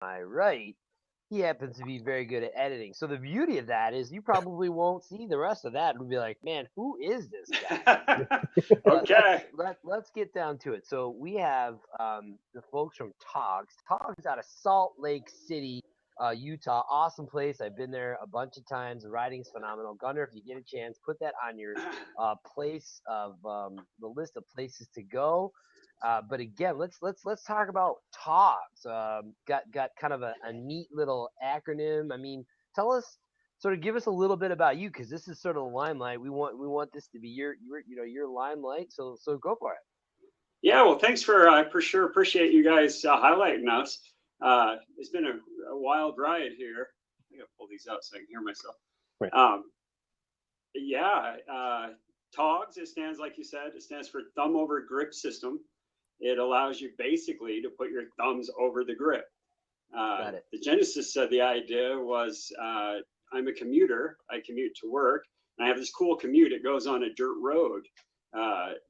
my right, he happens to be very good at editing. So the beauty of that is you probably won't see the rest of that and be like, man, who is this guy? But Okay. let's get down to it. So we have the folks from TOGS. TOGS out of Salt Lake City, Utah. Awesome place. I've been there a bunch of times. The riding's phenomenal. Gunner, if you get a chance, put that on your place of the list of places to go. But again, let's talk about TOGS. Got kind of a neat little acronym. I mean, tell us sort of give us a little bit about you because this is sort of the limelight. We want this to be your limelight. So go for it. Yeah, well, thanks for sure appreciate you guys highlighting us. It's been a wild ride here. I gotta pull these out so I can hear myself. Right. Yeah, TOGS, it stands, like you said, it stands for Thumb Over Grip System. It allows you basically to put your thumbs over the grip. Got it. The genesis of the idea was I'm a commuter. I commute to work, and I have this cool commute. It goes on a dirt road.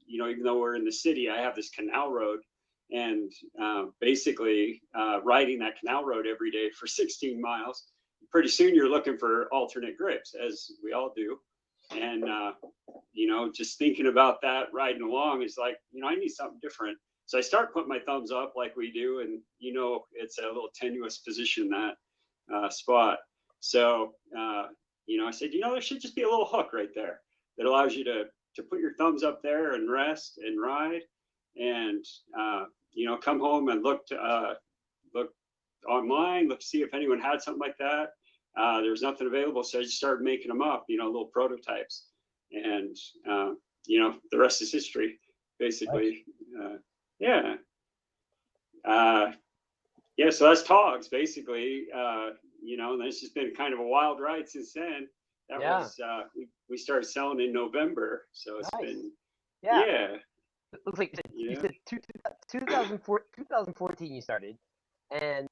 Even though we're in the city, I have this canal road, and basically riding that canal road every day for 16 miles. Pretty soon, you're looking for alternate grips, as we all do. And just thinking about that riding along is like, I need something different. So I start putting my thumbs up like we do, and it's a little tenuous position, that spot. So I said, there should just be a little hook right there that allows you to put your thumbs up there and rest and ride, and come home and look online, look to see if anyone had something like that. There was nothing available, so I just started making them up, little prototypes, and the rest is history, basically. Yeah. So that's TOGS, basically. And it's just been kind of a wild ride since then. That was we started selling in November, so it's been It looks like you said 2014 you started, and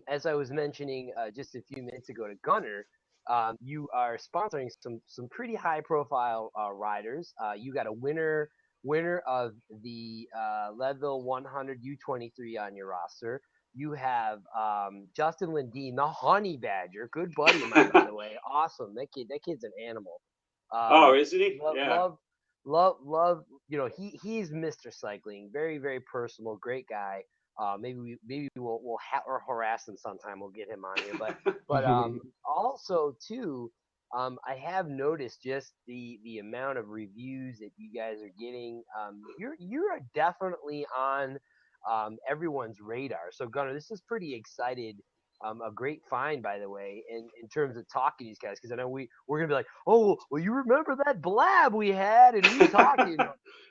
as I was mentioning just a few minutes ago to Gunner, you are sponsoring some pretty high profile riders. You got a winner of the Leadville 100 U23 on your roster. You have Justin Lindeen, the Honey Badger, good buddy of mine, by the way. Awesome, that kid's an animal. Isn't he? Love. He's Mr. Cycling, very very personal, great guy. Maybe we'll harass him sometime. We'll get him on here, but also too. I have noticed just the amount of reviews that you guys are getting. You're definitely on everyone's radar. So Gunnar, this is pretty excited. A great find, by the way, in terms of talking to these guys, because I know we're gonna be like, oh, well, you remember that blab we had and we talking,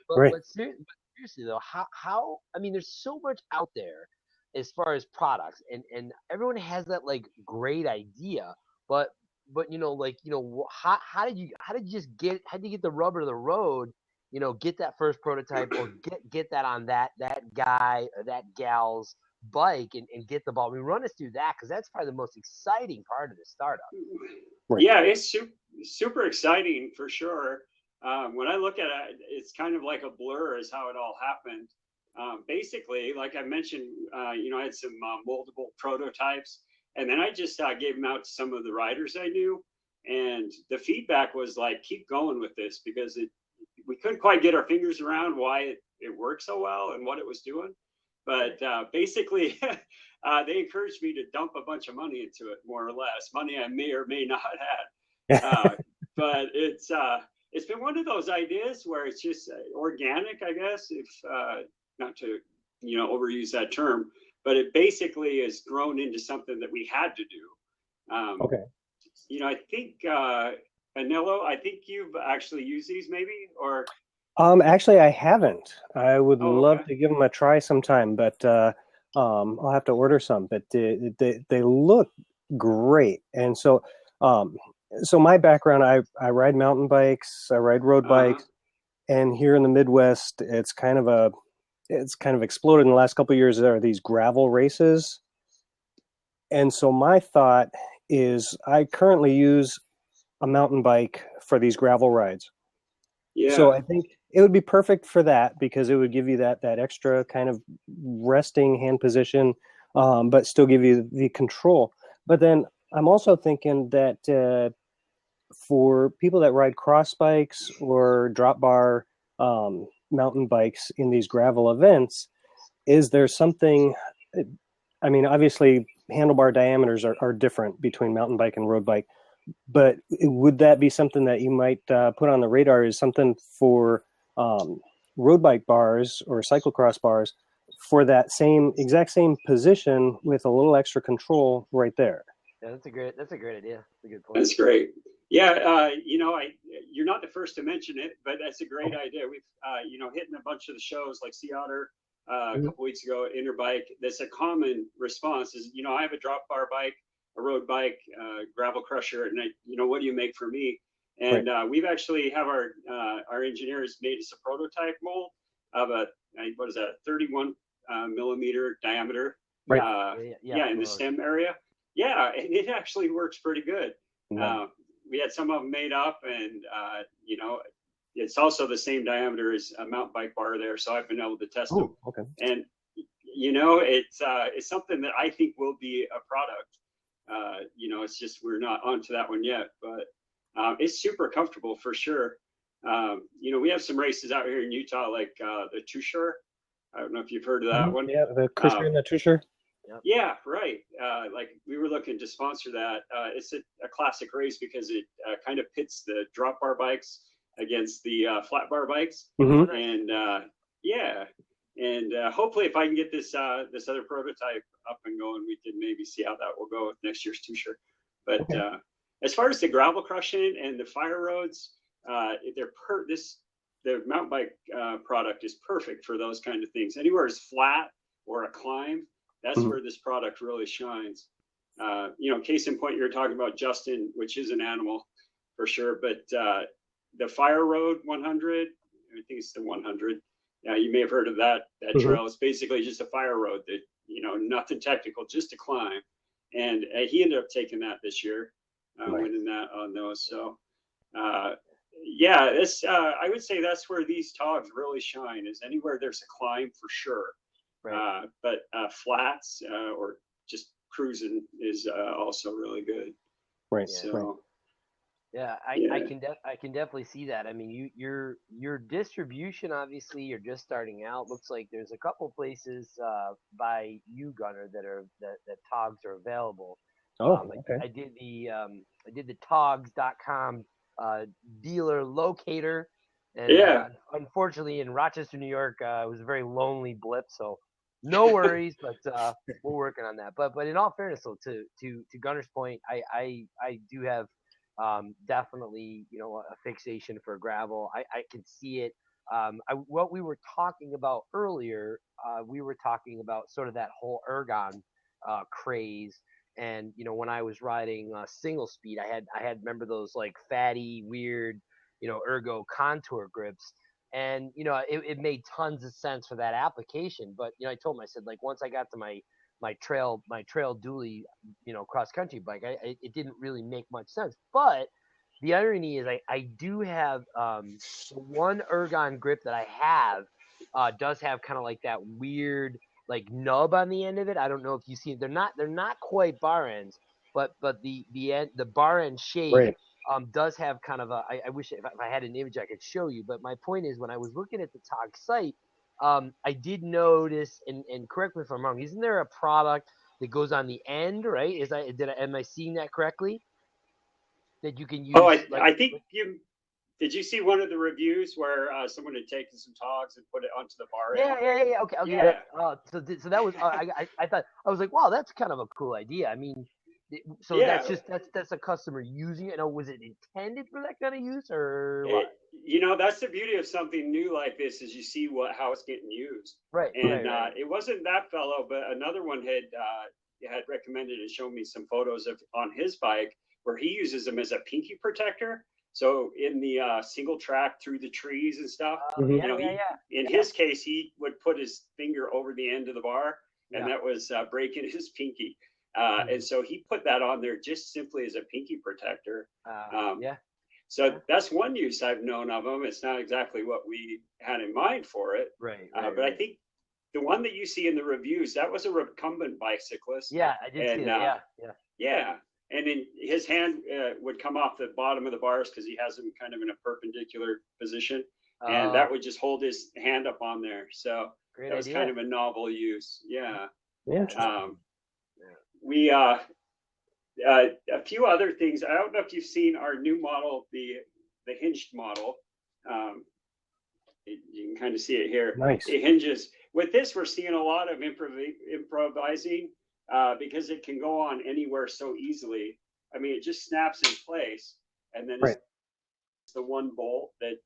Right. But seriously though, how I mean, there's so much out there as far as products, and everyone has that like great idea, but how did you get the rubber to the road, get that first prototype or get that on that guy or that gal's bike and get the ball. We run us through that because that's probably the most exciting part of the startup. Right. Yeah, it's super exciting for sure. When I look at it, it's kind of like a blur is how it all happened. Basically, like I mentioned, I had some moldable prototypes, and then I just gave them out to some of the riders I knew, and the feedback was like, keep going with this, because we couldn't quite get our fingers around why it worked so well and what it was doing. But basically, they encouraged me to dump a bunch of money into it, more or less, money I may or may not have. But it's been one of those ideas where it's just organic, I guess, if not to overuse that term, but it basically has grown into something that we had to do. Okay. I think Anello, I think you've actually used these, maybe, or. Actually, I haven't. I would love to give them a try sometime, but I'll have to order some. But they look great, and so my background, I ride mountain bikes, I ride road bikes, and here in the Midwest, it's kind of exploded in the last couple of years. There are these gravel races, and so my thought is I currently use a mountain bike for these gravel rides. Yeah. So I think it would be perfect for that because it would give you that extra kind of resting hand position. but still give you the control. But then I'm also thinking that for people that ride cross bikes or drop bar mountain bikes in these gravel events, is there something? I mean, obviously, handlebar diameters are different between mountain bike and road bike, but would that be something that you might put on the radar? Is something for road bike bars or cyclocross bars for that exact same position with a little extra control right there? Yeah, that's a great idea. That's a good point. That's great. Yeah, you're not the first to mention it, but that's a great idea. We've, hitting a bunch of the shows like Sea Otter a couple weeks ago, Interbike. That's a common response is, I have a drop bar bike, a road bike, gravel crusher, and what do you make for me? And we've actually have our engineers made us a prototype mold of a 31 millimeter diameter. In the stem area. Yeah, and it actually works pretty good. We had some of them made up, and it's also the same diameter as a mountain bike bar there, so I've been able to test them. Okay. And it's something that I think will be a product. It's just we're not onto that one yet, but it's super comfortable for sure. We have some races out here in Utah, like the Tushar. I don't know if you've heard of that one. Yeah, the Christian the Tushar. Yeah, right. Like we were looking to sponsor that. It's a classic race because it kind of pits the drop bar bikes against the flat bar bikes, and hopefully, if I can get this other prototype up and going, we can maybe see how that will go with next year's Tushar. But as far as the gravel crushing and the fire roads, the mountain bike product is perfect for those kind of things. Anywhere is flat or a climb. That's where this product really shines. Case in point, you're talking about Justin, which is an animal for sure. But the Fire Road 100, I think it's the 100. You may have heard of that trail. It's basically just a fire road that, nothing technical, just a climb. And he ended up taking that this year, winning that on those. So, I would say that's where these TOGS really shine, is anywhere there's a climb for sure. Right. But flats or just cruising is also really good. Right. So, I can definitely see that. I mean, your distribution, obviously, you're just starting out. Looks like there's a couple places by you, Gunner, that TOGS are available. Okay. I did the TOGS.com dealer locator. And unfortunately, in Rochester, New York, it was a very lonely blip. So no worries, but we're working on that. But in all fairness, though, to Gunner's point, I do have definitely a fixation for gravel. I can see it. What we were talking about earlier, we were talking about sort of that whole ergon craze. And when I was riding single speed, I had remember those like fatty, weird, ergo contour grips. And, it made tons of sense for that application. But, I told him, I said, like, once I got to my trail dually, cross country bike, it didn't really make much sense. But the irony is I do have one ergon grip that I have does have kind of like that weird like nub on the end of it. I don't know if you see it. They're not quite bar ends, but the bar end shape does have kind of I wish if I had an image I could show you. But my point is, when I was looking at the TOG site, I did notice, and correct me if I'm wrong, isn't there a product that goes on the end, right? Am I seeing that correctly? That you can use. Oh, I think you. Did you see one of the reviews where someone had taken some TOGS and put it onto the bar? Yeah. Okay. Yeah. So that was I thought I was like, wow, that's kind of a cool idea. I mean, that's a customer using it. Now, was it intended for that kind of use or what? That's the beauty of something new like this, is you see how it's getting used. Right. And it wasn't that fellow, but another one had recommended and shown me some photos on his bike where he uses them as a pinky protector. So in the single track through the trees and stuff, in his case, he would put his finger over the end of the bar, and that was breaking his pinky. And so he put that on there just simply as a pinky protector. So that's one use I've known of them. It's not exactly what we had in mind for it. Right. But I think the one that you see in the reviews, that was a recumbent bicyclist. Yeah, I did see it. Yeah. And then his hand would come off the bottom of the bars because he has them kind of in a perpendicular position. And that would just hold his hand up on there. So that was kind of a novel use. Yeah. We a few other things. I don't know if you've seen our new model, the hinged model. You can kind of see it here. Nice. It hinges. With this, we're seeing a lot of improvising because it can go on anywhere so easily. I mean, it just snaps in place, and then it's the one bolt that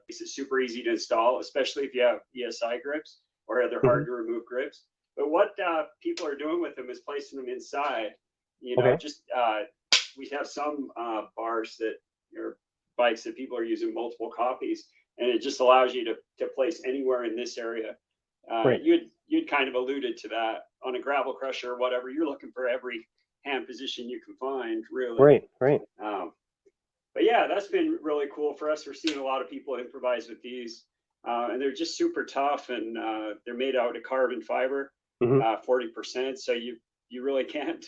makes it super easy to install, especially if you have ESI grips or other hard to remove grips. But what people are doing with them is placing them inside. You know, just we have some bars that are bikes that people are using multiple copies, and it just allows you to place anywhere in this area. You'd kind of alluded to that on a gravel crusher or whatever. You're looking for every hand position you can find, really. Right. But yeah, that's been really cool for us. We're seeing a lot of people improvise with these, and they're just super tough, and they're made out of carbon fiber, 40%. So you really can't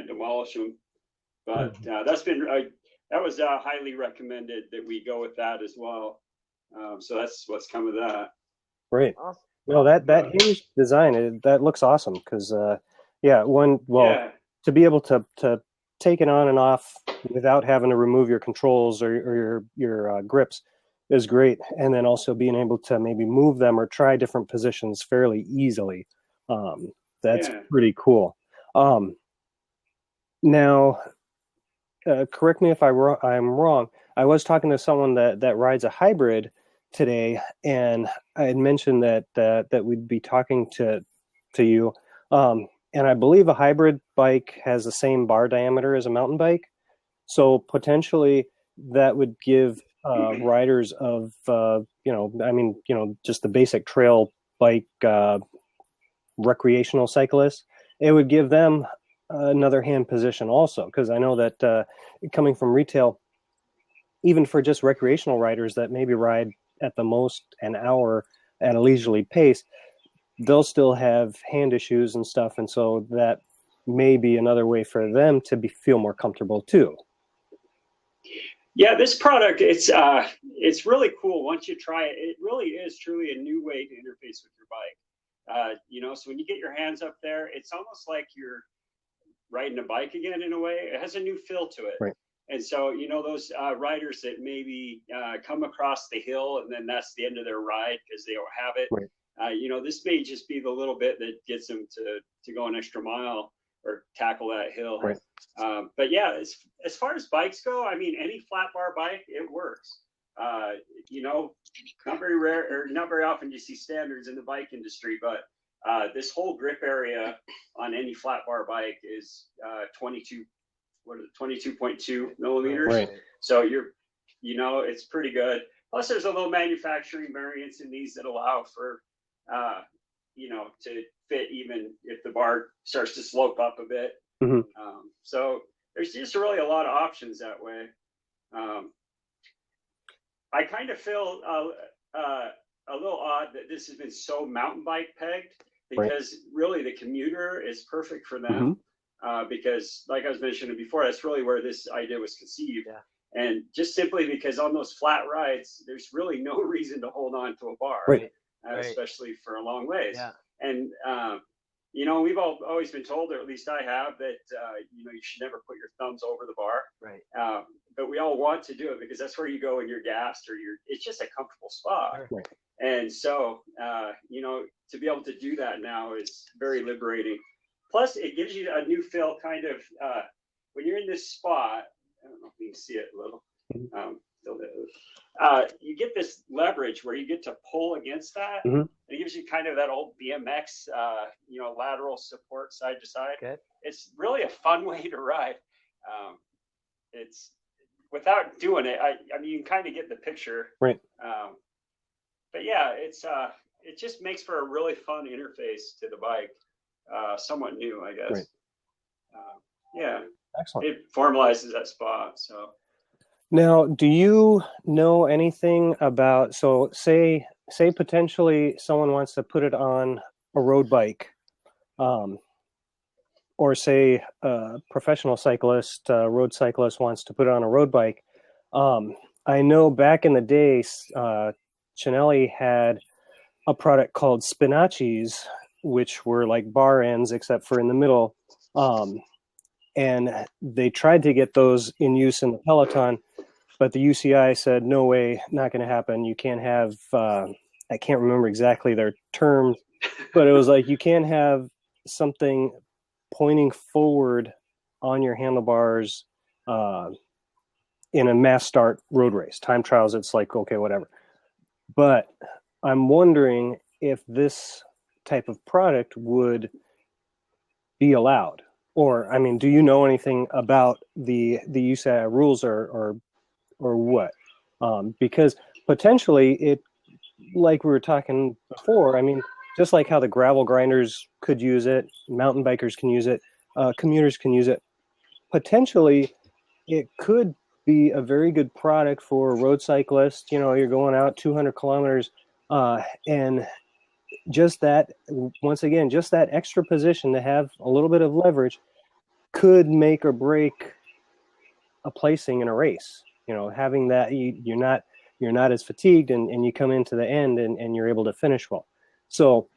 demolish them. But that was highly recommended that we go with that as well. So that's what's come of that. Right. Awesome. No, that hinge design, that looks awesome because to be able to take it on and off without having to remove your controls or your grips is great, and then also being able to maybe move them or try different positions fairly easily. That's pretty cool. Now, correct me if I'm wrong. I was talking to someone that rides a hybrid today, and I had mentioned that we'd be talking to you. And I believe a hybrid bike has the same bar diameter as a mountain bike, so potentially that would give riders of just the basic trail bike recreational cyclists, it would give them another hand position also, because I know that coming from retail, even for just recreational riders that maybe ride at the most an hour at a leisurely pace, they'll still have hand issues and stuff, and so that may be another way for them to feel more comfortable too. Yeah, this product, it's really cool. Once you try it, it really is truly a new way to interface with your bike. So when you get your hands up there, it's almost like you're riding a bike again in a way. It has a new feel to it. Right. And so, those riders that maybe come across the hill and then that's the end of their ride because they don't have it. Right. This may just be the little bit that gets them to go an extra mile or tackle that hill. Right. But yeah, as far as bikes go, I mean, any flat bar bike, it works. Not very rare or not very often do you see standards in the bike industry, but this whole grip area on any flat bar bike is 22.2 millimeters. Right. So it's pretty good. Plus there's a little manufacturing variance in these that allow for, to fit even if the bar starts to slope up a bit. Mm-hmm. So there's just really a lot of options that way. I kind of feel a little odd that this has been so mountain bike pegged, because really the commuter is perfect for them. Mm-hmm. Because like I was mentioning before, that's really where this idea was conceived. Yeah. And just simply because on those flat rides, there's really no reason to hold on to a bar, especially for a long ways. Yeah. And, we've always been told, or at least I have, that, you should never put your thumbs over the bar. Right. But we all want to do it because that's where you go when you're gassed or it's just a comfortable spot. Right. And so, to be able to do that now is very liberating. Plus, it gives you a new feel kind of, when you're in this spot, I don't know if you can see it a little, you get this leverage where you get to pull against that. Mm-hmm. It gives you kind of that old BMX, lateral support side to side. Okay. It's really a fun way to ride. It's without doing it. I mean, you can kind of get the picture. Right. But yeah, it just makes for a really fun interface to the bike. Somewhat new, I guess. Right. Yeah. Excellent. It formalizes that spot. So. Now, do you know anything about? So, say say potentially someone wants to put it on a road bike, or say a professional cyclist, road cyclist wants to put it on a road bike. I know back in the day, Cinelli had a product called Spinachis, which were like bar ends except for in the middle. And they tried to get those in use in the Peloton, but the UCI said, no way, not going to happen. You can't have, I can't remember exactly their terms, but it was like, you can't have something pointing forward on your handlebars in a mass start road race. Time trials, it's like, okay, whatever. But I'm wondering if this type of product would be allowed. Or, I mean, do you know anything about the UCI rules or what? Because potentially it, like we were talking before, I mean, just like how the gravel grinders could use it, mountain bikers can use it, commuters can use it, potentially it could be a very good product for road cyclists. You know, you're going out 200 kilometers, and just that, once again, just that extra position to have a little bit of leverage could make or break a placing in a race. You know, having that, you're not as fatigued, and you come into the end and you're able to finish well. So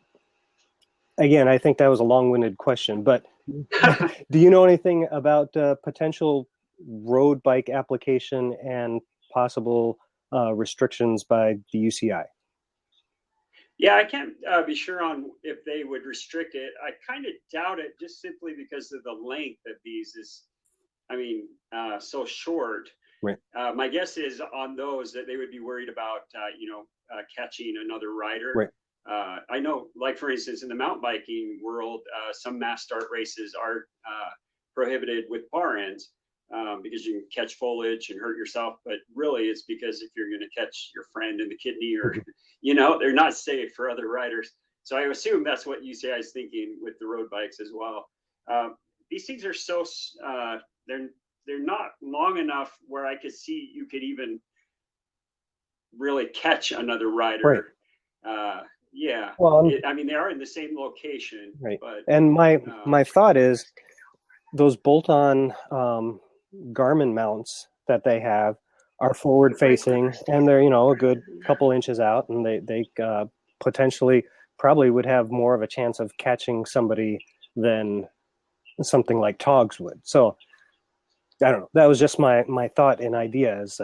again, I think that was a long-winded question, but do you know anything about potential road bike application and possible restrictions by the UCI? Yeah, I can't be sure on if they would restrict it. I kind of doubt it, just simply because of the length of these is, I mean, so short. Right. My guess is on those that they would be worried about, catching another rider. Right. I know, like for instance, in the mountain biking world, some mass start races are prohibited with bar ends because you can catch foliage and hurt yourself. But really, it's because if you're going to catch your friend in the kidney, or they're not safe for other riders. So I assume that's what UCI is thinking with the road bikes as well. These things are so they're not long enough where I could see you could even really catch another rider. Right. Yeah. Well, I mean, they are in the same location. Right. But, and my thought is those bolt-on Garmin mounts that they have are forward-facing, and they're a good couple inches out, and they potentially probably would have more of a chance of catching somebody than something like TOGS would. So I don't know. That was just my thought and idea as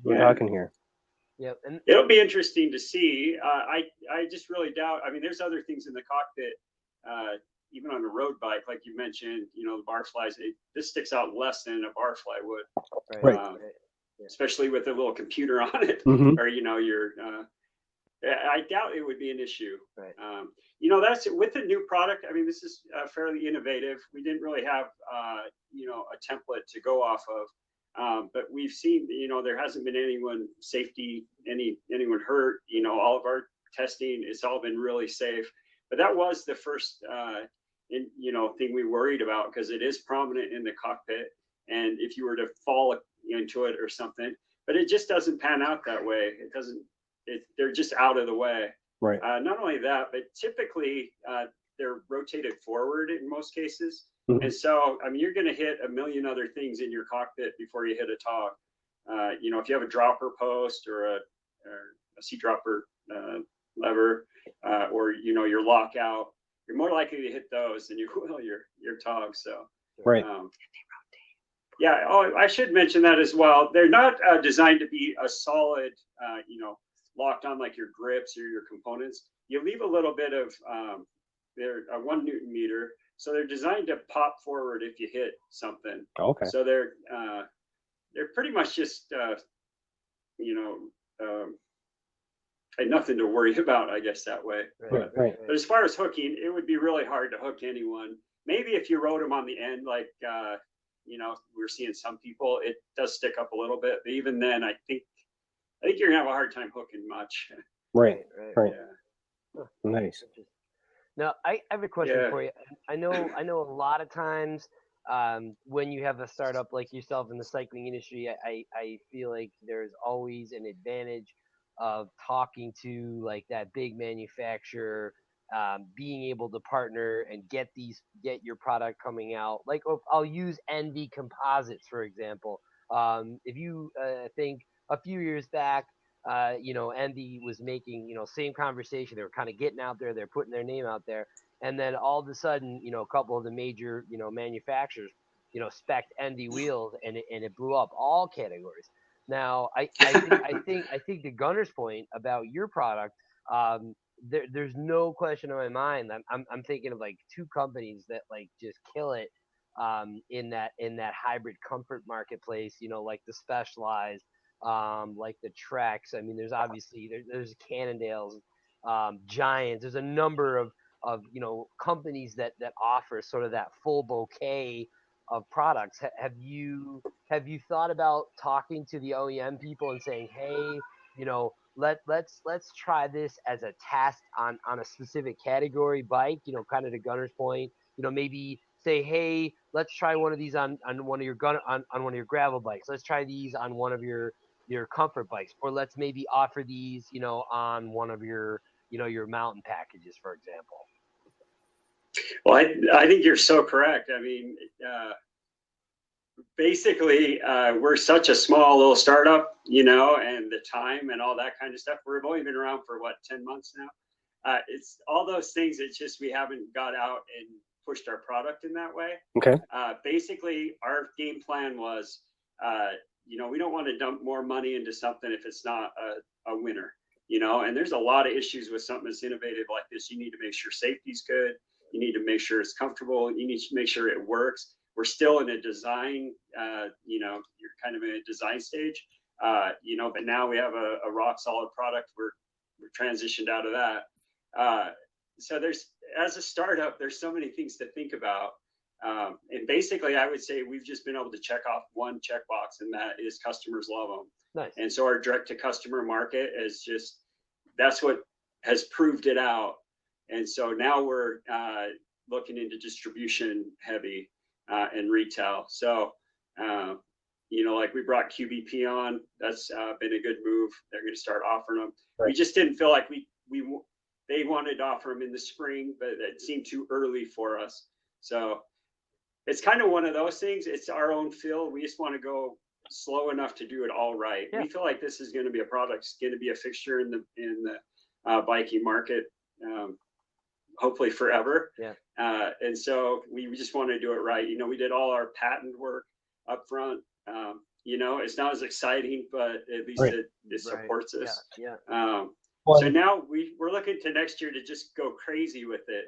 we're talking here. Yep. And it'll be interesting to see. I just really doubt. I mean, there's other things in the cockpit, even on a road bike, like you mentioned. The bar flies. This sticks out less than a bar fly would. Right. Especially with a little computer on it, mm-hmm. or your. I doubt it would be an issue. Right. That's with the new product. I mean, this is fairly innovative. We didn't really have, a template to go off of. But we've seen, there hasn't been anyone hurt. All of our testing, it's all been really safe. But that was the first, thing we worried about, because it is prominent in the cockpit. And if you were to fall into it or something, but it just doesn't pan out that way. It doesn't. They're just out of the way. Right. Not only that, but typically they're rotated forward in most cases. Mm-hmm. And so, I mean, you're going to hit a million other things in your cockpit before you hit a TOG. If you have a dropper post or a seat dropper lever, or your lockout, you're more likely to hit those than you will your TOG. So, right. Yeah. Oh, I should mention that as well. They're not designed to be a solid, locked on like your grips or your components. You leave a little bit of they're a 1 Newton meter, so they're designed to pop forward if you hit something. Okay. So they're pretty much just nothing to worry about, I guess, that way. Right. But as far as hooking, it would be really hard to hook anyone. Maybe if you rode them on the end, like we're seeing some people, it does stick up a little bit. But even then, I think you're gonna have a hard time hooking much. Right. Yeah. Nice. Now, I have a question for you. I know a lot of times when you have a startup like yourself in the cycling industry, I feel like there's always an advantage of talking to like that big manufacturer, being able to partner and get your product coming out. Like I'll use NV Composites for example. If you think a few years back, NV was making, same conversation. They were kind of getting out there, they're putting their name out there, and then all of a sudden, a couple of the major, manufacturers, spec'd NV wheels, and it blew up all categories. Now, I think the Gunner's point about your product, there's no question in my mind. I'm thinking of like two companies that like just kill it, in that hybrid comfort marketplace. Like the Specialized, like the Treks. I mean, there's obviously there's Cannondales, Giants. There's a number of companies that offer sort of that full bouquet of products. Have you thought about talking to the OEM people and saying, hey, let's try this as a test on a specific category bike, kind of to Gunner's point, maybe say, hey, let's try one of these on one of your on one of your gravel bikes. Let's try these on one of your comfort bikes, or let's maybe offer these, on one of your mountain packages, for example. Well, I think you're so correct. I mean, basically, we're such a small little startup, and the time and all that kind of stuff. We've only been around for 10 months now. It's all those things. It's just we haven't got out and pushed our product in that way. Okay. Basically, our game plan was, we don't want to dump more money into something if it's not a winner, and there's a lot of issues with something that's innovative like this. You need to make sure safety's good. You need to make sure it's comfortable. You need to make sure it works. We're still in a design, you're kind of in a design stage, but now we have a rock solid product. We're transitioned out of that. So as a startup, there's so many things to think about. And basically, I would say we've just been able to check off one checkbox, and that is customers love them. Nice. And so our direct to customer market that's what has proved it out. And so now we're looking into distribution heavy and retail. So, like we brought QBP on, that's been a good move. They're going to start offering them. Right. We just didn't feel like they wanted to offer them in the spring, but it seemed too early for us. So it's kind of one of those things. It's our own feel. We just want to go slow enough to do it all right. Yeah. We feel like this is going to be a product. It's going to be a fixture in the biking market, hopefully forever. Yeah. And so we just want to do it right. We did all our patent work up front. It's not as exciting, but at least right. it supports us. Yeah. So now we're looking to next year to just go crazy with it.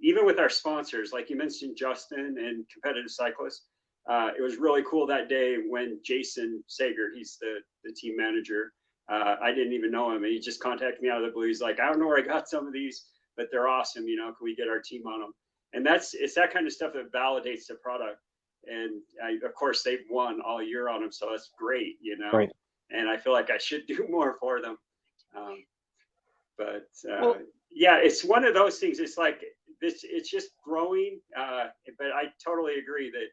Even with our sponsors, like you mentioned, Justin and Competitive Cyclists. It was really cool that day when Jason Sager, he's the team manager. I didn't even know him. And he just contacted me out of the blue. He's like, I don't know where I got some of these, but they're awesome. Can we get our team on them? And it's that kind of stuff that validates the product. And of course, they've won all year on them, so that's great, Right. And I feel like I should do more for them. Yeah, it's one of those things. It's like this. It's just growing. But I totally agree that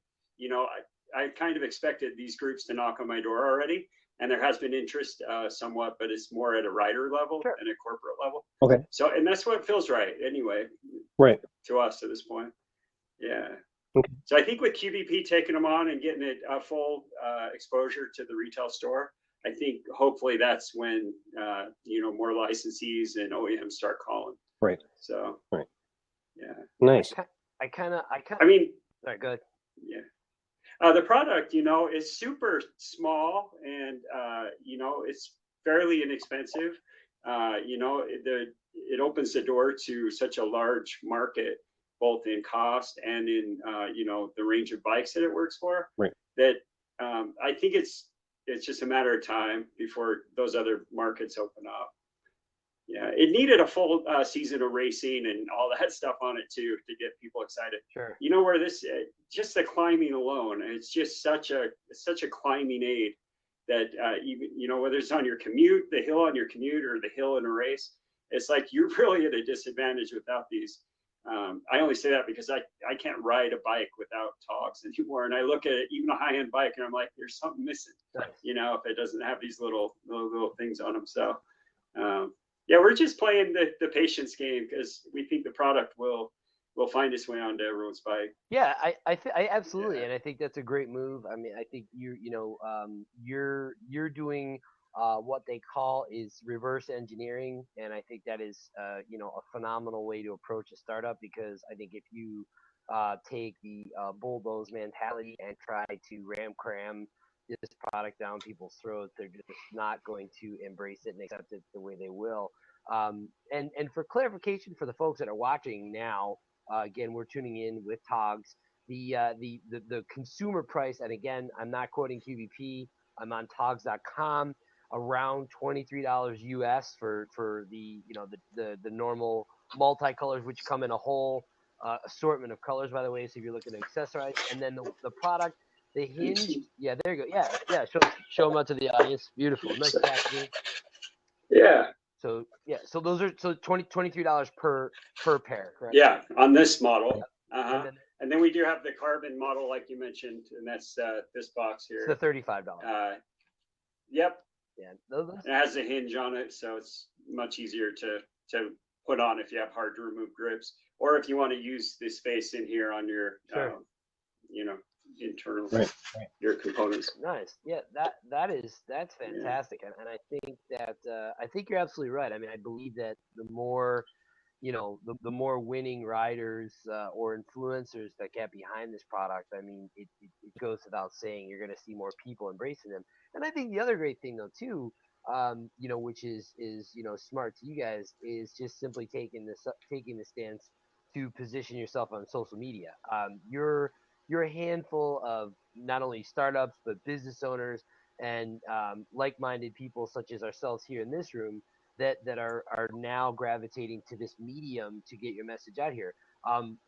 I kind of expected these groups to knock on my door already. And there has been interest somewhat, but it's more at a rider level and a corporate level. Okay. So, and that's what feels right anyway. Right. To us at this point. Yeah. Okay. So I think with QBP taking them on and getting it a full exposure to the retail store, I think hopefully that's when, more licensees and OEMs start calling. Right. So. Right. Yeah. Nice. I mean. All right, good. Yeah. The product, is super small and, it's fairly inexpensive. It opens the door to such a large market, both in cost and in, the range of bikes that it works for. Right. That I think it's just a matter of time before those other markets open up. Yeah, it needed a full season of racing and all that stuff on it too to get people excited. Sure. Where this just the climbing alone, it's just such a climbing aid that even whether it's on your commute, the hill on your commute, or the hill in a race, it's like you're really at a disadvantage without these. I only say that because I can't ride a bike without TOGS anymore. And I look at it, even a high-end bike, and I'm like, there's something missing, if it doesn't have these little things on them. So, yeah, we're just playing the patience game because we think the product will find its way onto everyone's bike. Yeah, I absolutely, and I think that's a great move. I mean, I think you're doing what they call is reverse engineering, and I think that is a phenomenal way to approach a startup, because I think if you take the bulldoze mentality and try to cram this product down people's throats, they're just not going to embrace it and accept it the way they will. And for clarification for the folks that are watching now, again, we're tuning in with TOGS. The consumer price, and again, I'm not quoting QVP. I'm on TOGS.com. Around $23 US for the the normal multicolors, which come in a whole assortment of colors, by the way. So if you're looking to accessorize, and then the product, the hinge, yeah, there you go, yeah. Show them out to the audience. Beautiful, nice packaging. Yeah. So those are $23 per pair, correct? Yeah, on this model. Yep. And then we do have the carbon model, like you mentioned, and that's this box here. It's the $35. Yep. Yeah. It has a hinge on it, so it's much easier to put on if you have hard to remove grips, or if you want to use the space in here on your, internal, your components. Nice. Yeah, that's fantastic, and I think that I think you're absolutely right. I mean, I believe that the more the more winning riders or influencers that get behind this product, I mean, it goes without saying you're going to see more people embracing them. And I think the other great thing though too, which is smart to you guys, is just simply taking the stance to position yourself on social media. You're a handful of not only startups but business owners and like-minded people such as ourselves here in this room that are now gravitating to this medium to get your message out here.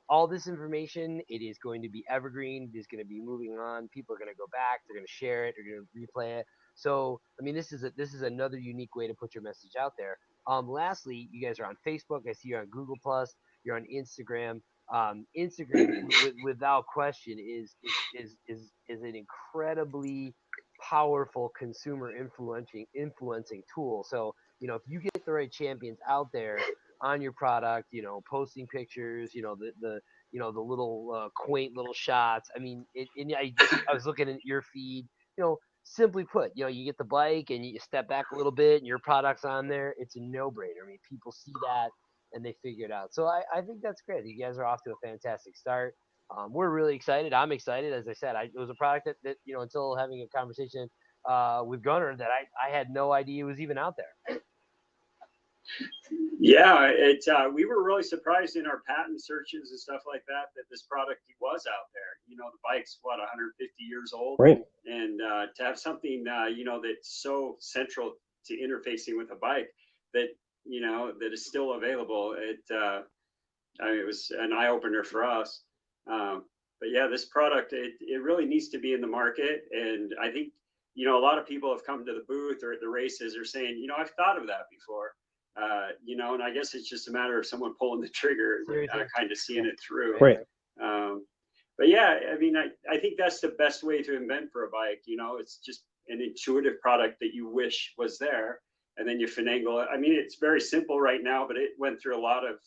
All this information, it is going to be evergreen. It is going to be moving on. People are going to go back. They're going to share it. They're going to replay it. So, I mean, this is another unique way to put your message out there. Lastly, you guys are on Facebook. I see you're on Google Plus. You're on Instagram. Instagram, without question, is an incredibly powerful consumer influencing tool. So if you get the right champions out there on your product, posting pictures, the little quaint little shots. I mean, I was looking at your feed. Simply put, you get the bike and you step back a little bit, and your product's on there. It's a no-brainer. I mean, people see that and they figure it out. So I think that's great. You guys are off to a fantastic start. We're really excited. I'm excited. As I said, it was a product that until having a conversation with Gunnar, that I had no idea was even out there. Yeah, we were really surprised in our patent searches and stuff like that this product was out there. The bike's 150 years old, right? And to have something that's so central to interfacing with a bike that that is still available. It was an eye opener for us. But yeah, this product it really needs to be in the market, and I think a lot of people have come to the booth or at the races are saying, I've thought of that before. And I guess it's just a matter of someone pulling the trigger and kind of seeing it through. Right. But yeah, I mean, I think that's the best way to invent for a bike. It's just an intuitive product that you wish was there, and then you finagle it. I mean, it's very simple right now, but it went through a lot of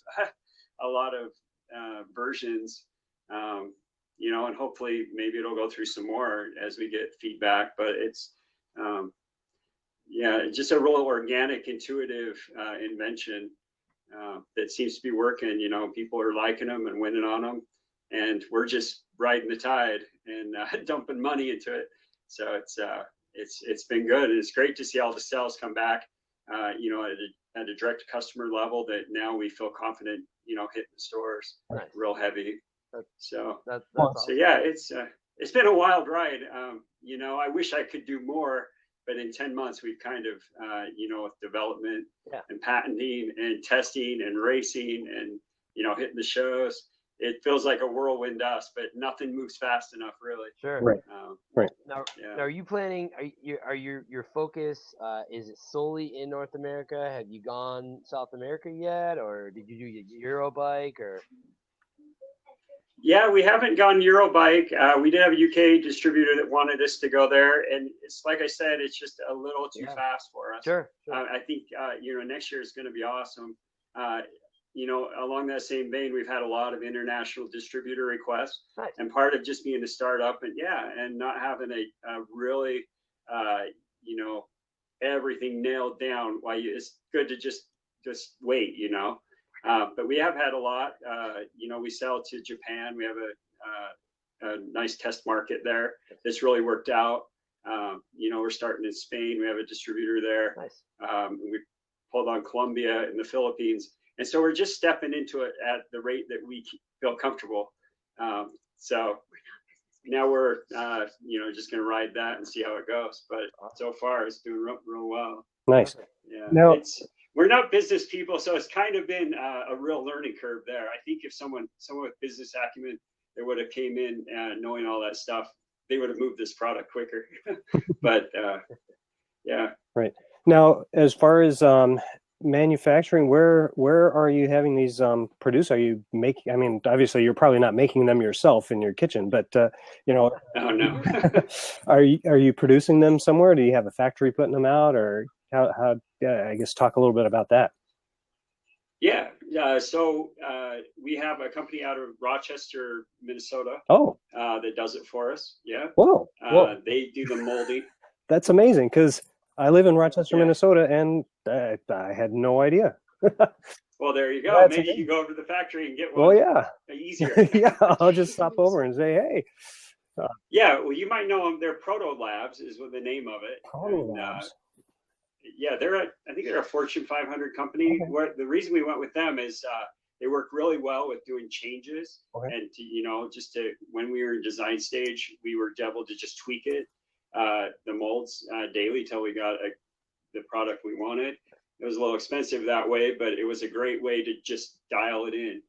versions. And hopefully maybe it'll go through some more as we get feedback. But it's just a real organic, intuitive invention that seems to be working. People are liking them and winning on them, and we're just riding the tide and dumping money into it. So it's been good, and it's great to see all the sales come back. At a direct customer level, that now we feel confident, hitting the stores real heavy. So yeah, it's been a wild ride. I wish I could do more. But in 10 months, we've kind of, with development and patenting and testing and racing and, hitting the shows, it feels like a whirlwind dust, but nothing moves fast enough, really. Sure. Right. Right. Now, are you planning, are your focus, is it solely in North America? Have you gone South America yet? Or did you do your Eurobike or? Yeah, we haven't gone Eurobike. We did have a UK distributor that wanted us to go there, and it's like I said, it's just a little too fast for us. Sure. I think next year is going to be awesome. Along that same vein, we've had a lot of international distributor requests, nice. And part of just being a startup and not having a really everything nailed down. It's good to just wait, But we have had a lot. We sell to Japan. We have a nice test market there. This really worked out. We're starting in Spain. We have a distributor there. Nice. We pulled on Colombia and the Philippines. And so we're just stepping into it at the rate that we feel comfortable. So now we're, just going to ride that and see how it goes. But so far, it's doing real well. Nice. Yeah. Now, we're not business people, so it's kind of been a real learning curve there. I think if someone with business acumen that would have came in knowing all that stuff, they would have moved this product quicker. But yeah. Right. Now, as far as manufacturing, where are you having these produced? Are you making? I mean, obviously, you're probably not making them yourself in your kitchen, but Oh no. Are you producing them somewhere? Do you have a factory putting them out, or how? I guess talk a little bit about that. Yeah. So we have a company out of Rochester, Minnesota. Oh. That does it for us. Yeah. Whoa. They do the molding. That's amazing, because I live in Rochester, Minnesota, and I had no idea. Well, there you go. Maybe you can go over to the factory and get one. Oh, yeah. Easier. Yeah, I'll just stop over and say, hey. Yeah, well, you might know them. They're Proto Labs is what the name of it. Proto Labs. Yeah, I think they're a Fortune 500 company. Okay. The reason we went with them is they work really well with doing changes. Okay. And when we were in design stage, we were able to just tweak it, the molds daily till we got the product we wanted. It was a little expensive that way, but it was a great way to just dial it in.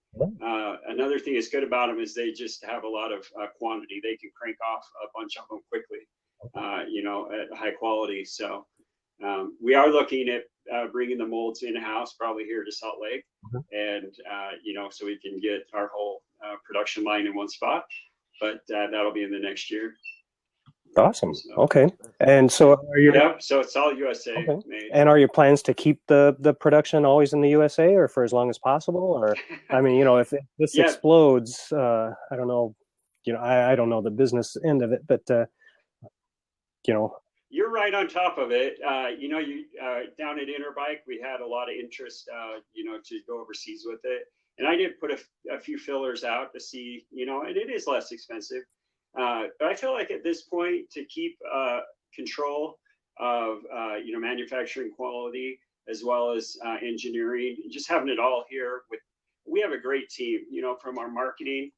Another thing that's good about them is they just have a lot of quantity. They can crank off a bunch of them quickly, at high quality. So we are looking at bringing the molds in-house, probably here to Salt Lake, and so we can get our whole production line in one spot. But that'll be in the next year. Awesome. So, okay. And so are you? Yeah. So it's all USA made. And are your plans to keep the production always in the USA, or for as long as possible? Or, I mean, if this explodes, I don't know. I don't know the business end of it, but You're right on top of it. Down at Interbike, we had a lot of interest, to go overseas with it. And I did put a few fillers out to see, and it is less expensive. But I feel like at this point, to keep control of, manufacturing quality as well as engineering, just having it all here we have a great team, from our marketing,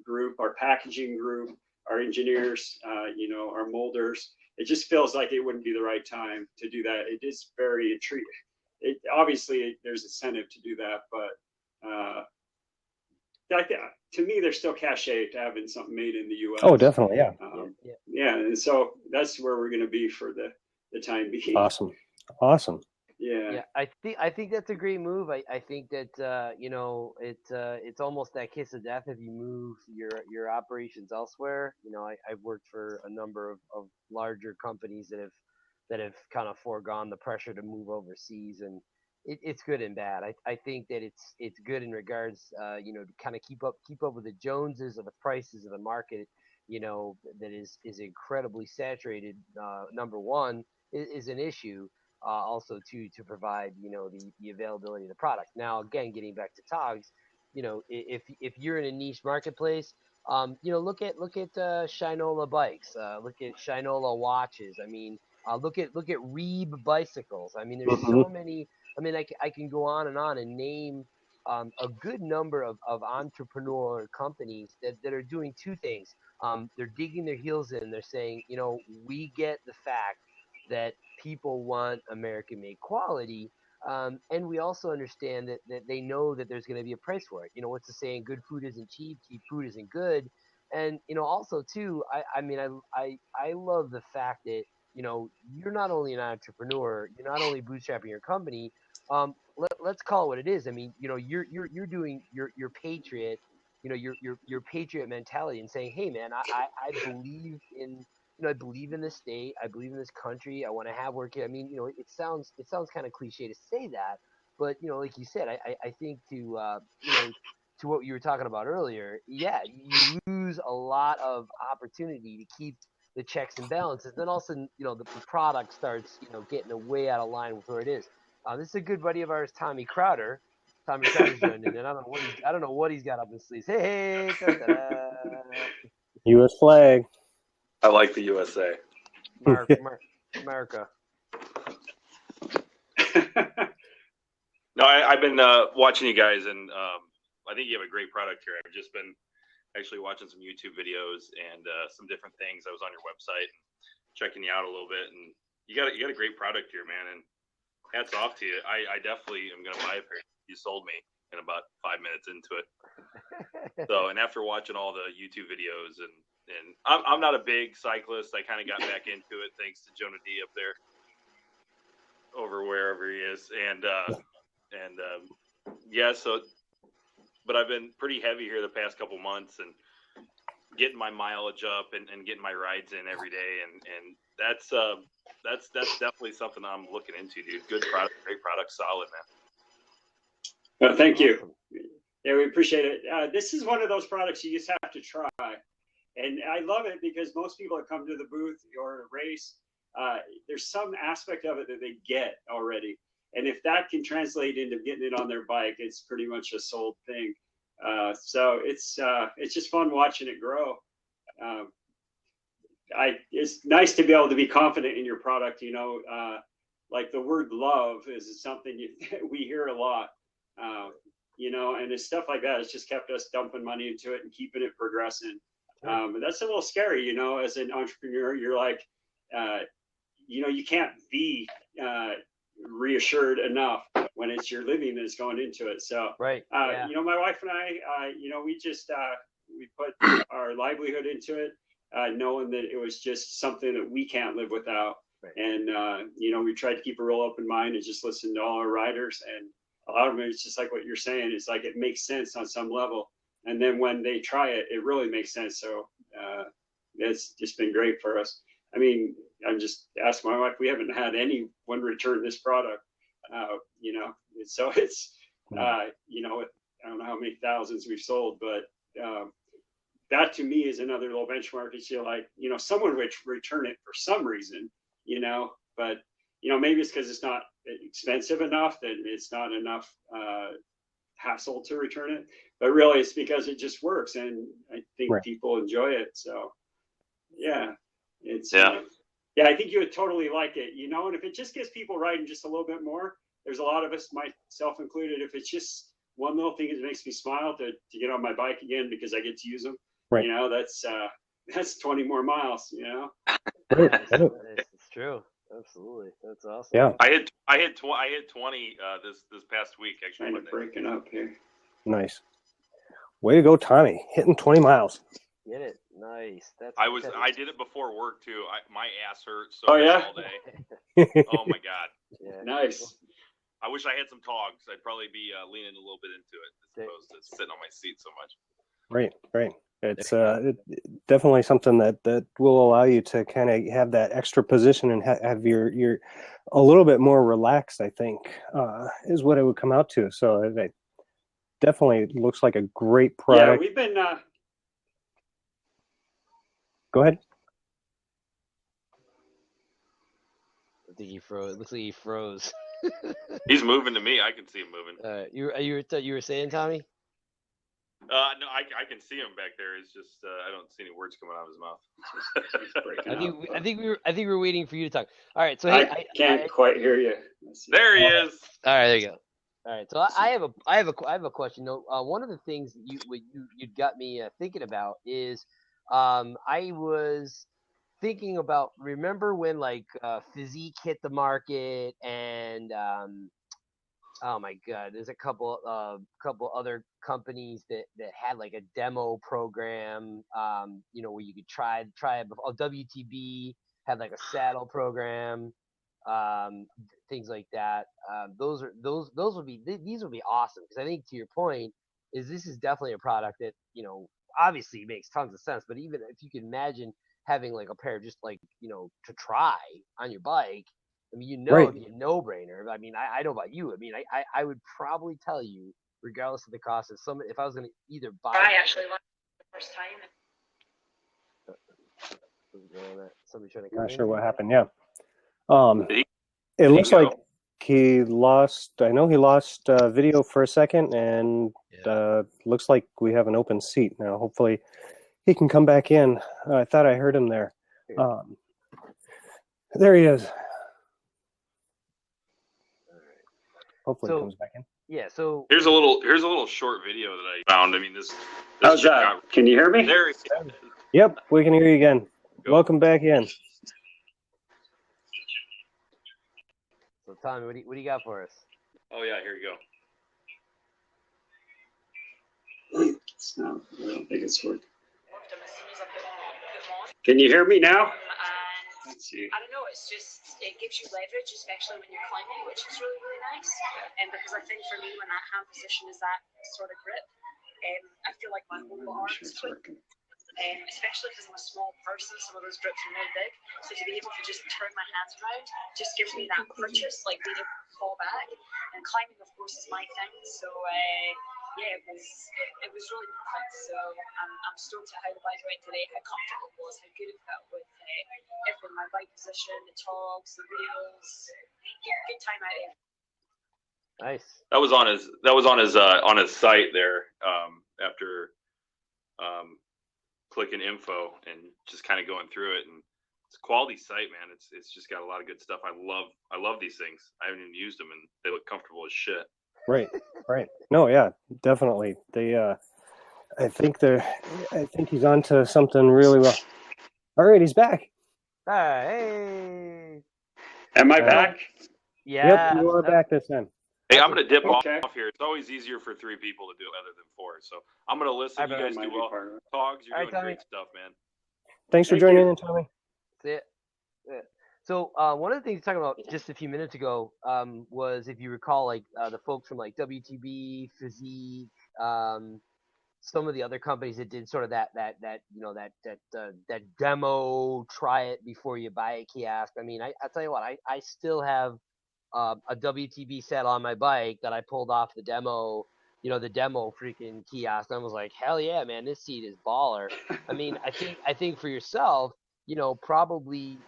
group, our packaging group, our engineers, our molders. It just feels like it wouldn't be the right time to do that. It is very obviously there's incentive to do that, but to me, there's still cachet to having something made in the U.S. Oh, definitely, yeah. Yeah, and so that's where we're going to be for the time being. Awesome. Yeah. I think that's a great move. I think that it's almost that kiss of death if you move your operations elsewhere. I've worked for a number of larger companies that have kind of foregone the pressure to move overseas, and it's good and bad. I think that it's good in regards to kind of keep up with the Joneses or the prices of the market. That is incredibly saturated. Number one is an issue. Also to provide the availability of the product. Now again, getting back to TOGS, if you're in a niche marketplace, look at Shinola bikes, look at Shinola watches. I mean, look at Reeb bicycles. I mean, there's so many. I mean, I can go on and name a good number of entrepreneur companies that are doing two things. They're digging their heels in. They're saying, we get the fact that people want American-made quality, and we also understand that they know that there's going to be a price for it. What's the saying? Good food isn't cheap. Cheap food isn't good. And also too, I love the fact that you're not only an entrepreneur, you're not only bootstrapping your company. Let's call it what it is. I mean, you're doing your Patriot. your patriot mentality and saying, hey man, I believe in I believe in this state, I believe in this country, I want to have work here. I mean, it sounds kind of cliche to say that, but like you said, I think to what you were talking about earlier, yeah, you lose a lot of opportunity to keep the checks and balances. Then all of a sudden, the product starts, getting way out of line with where it is. This is a good buddy of ours, Tommy Crowder. Tommy Crowder's joined in, and I don't know what he's got up his sleeves. Hey, da-da-da. U.S. flag. I like the USA. America. No, I've been watching you guys, and I think you have a great product here. I've just been actually watching some YouTube videos and some different things. I was on your website and checking you out a little bit, and you got a great product here, man. And hats off to you. I definitely am gonna buy a pair. You sold me in about 5 minutes into it. So, and after watching all the YouTube videos, and I'm not a big cyclist. I kind of got back into it thanks to Jonah D up there, over wherever he is, and yeah. So, but I've been pretty heavy here the past couple months and getting my mileage up and getting my rides in every day, and that's definitely something I'm looking into, dude. Good product, great product, solid, man. Well, thank you. Yeah, we appreciate it. This is one of those products you just have to try. And I love it because most people that come to the booth or a race, there's some aspect of it that they get already. And if that can translate into getting it on their bike, it's pretty much a sold thing. So it's just fun watching it grow. It's nice to be able to be confident in your product. Like the word love is something we hear a lot. And it's stuff like that. It's just kept us dumping money into it and keeping it progressing. But that's a little scary, as an entrepreneur. You're like, you can't be reassured enough when it's your living that's going into it. So, right. Yeah. My wife and I, we just we put our livelihood into it, knowing that it was just something that we can't live without. Right. And we tried to keep a real open mind and just listen to all our riders, and a lot of them, it's just like what you're saying. It's like it makes sense on some level. And then when they try it, it really makes sense. So it's just been great for us. I mean, I'm just asking my wife, we haven't had anyone return this product, So it's, I don't know how many thousands we've sold, but that to me is another little benchmark. Is someone would return it for some reason, but maybe it's because it's not expensive enough, that it's not enough hassle to return it, but really it's because it just works, and I think people enjoy it. So yeah, it's I think you would totally like it, and if it just gets people riding just a little bit more, there's a lot of us, myself included, if it's just one little thing that makes me smile to get on my bike again because I get to use them, that's 20 more miles, It's true. Absolutely, that's awesome. Yeah, I hit 20 this past week, actually. Kind of breaking up here. Nice. Way to go, Tommy! Hitting 20 miles. Get it? Nice. I did it before work too. My ass hurt so much all day. Oh my god. Yeah. Nice. I wish I had some TOGS. I'd probably be leaning a little bit into it as opposed to sitting on my seat so much. Right. It's definitely something that will allow you to kind of have that extra position and have your a little bit more relaxed, I think, is what it would come out to. So it definitely looks like a great product. Yeah, we've been. Go ahead. I think he froze. It looks like he froze. He's moving to me. I can see him moving. You were saying, Tommy? No, I can see him back there. It's just I don't see any words coming out of his mouth. I think we're waiting for you to talk. All right, so I can't quite hear you. There he is. All right, there you go. All right, so I have a question. One of the things that you got me thinking about is I was thinking about, remember when like Physique hit the market, and oh my god, there's a couple other companies that had like a demo program, where you could try it before. WTB had like a saddle program, things like that. These would be awesome, because I think, to your point, is this is definitely a product that, you know, obviously makes tons of sense, but even if you can imagine having like a pair just like, you know, to try on your bike, I mean, you know, Right. it'd be a no-brainer. I mean, I know about you. I mean, I would probably tell you, regardless of the cost, if I was going to either buy. I actually went the first time. Somebody trying to come Not in? sure what happened. Yeah. Did It he looks go? like he lost. I know he lost video for a second, and looks like we have an open seat now. Hopefully, he can come back in. I thought I heard him there. There he is. Hopefully, he comes back in. Yeah. So here's a little short video that I found. I mean, this How's that? Can you hear me? There he is. Yep, we can hear you again. Go. Welcome back in. So Tommy, what do you got for us? Oh yeah, here you go. No, I don't think it's working. Can you hear me now? Let's see. I don't know, it gives you leverage, especially when you're climbing, which is really, really nice. And because I think for me, when that hand position is that sort of grip, I feel like my whole arm is quick. Especially because I'm a small person, some of those grips are really big. So to be able to just turn my hands around just gives me that purchase, like being able to fall back. And climbing, of course, is my thing. So yeah, it was really perfect. So I'm stoked at how the bike went today, how comfortable it was, how good it felt with everything, my bike position, the TOGS, the wheels. Good time out there. Nice. That was on his site there. After clicking info and just kind of going through it, and it's a quality site, man. It's just got a lot of good stuff. I love these things. I haven't even used them, and they look comfortable as shit. Right. No, yeah, definitely. I think he's onto something really well. All right, he's back. Hey. Am I back? Yeah. Yep, you are back this time. Hey, I'm gonna dip Okay. off here. It's always easier for 3 people to do it other than 4. So I'm gonna listen. You guys Might do be well. part of it. TOGS, you're All right, doing Tommy. great stuff, man. Thanks for Thank joining you. in, Tommy. That's it. Yeah. So one of the things you talked about just a few minutes ago was, if you recall, like the folks from like WTB, Physique, some of the other companies that did sort of that demo, try it before you buy it kiosk. I mean, I tell you what, I still have a WTB set on my bike that I pulled off the demo freaking kiosk. And I was like, hell yeah, man, this seat is baller. I mean, I think for yourself, probably,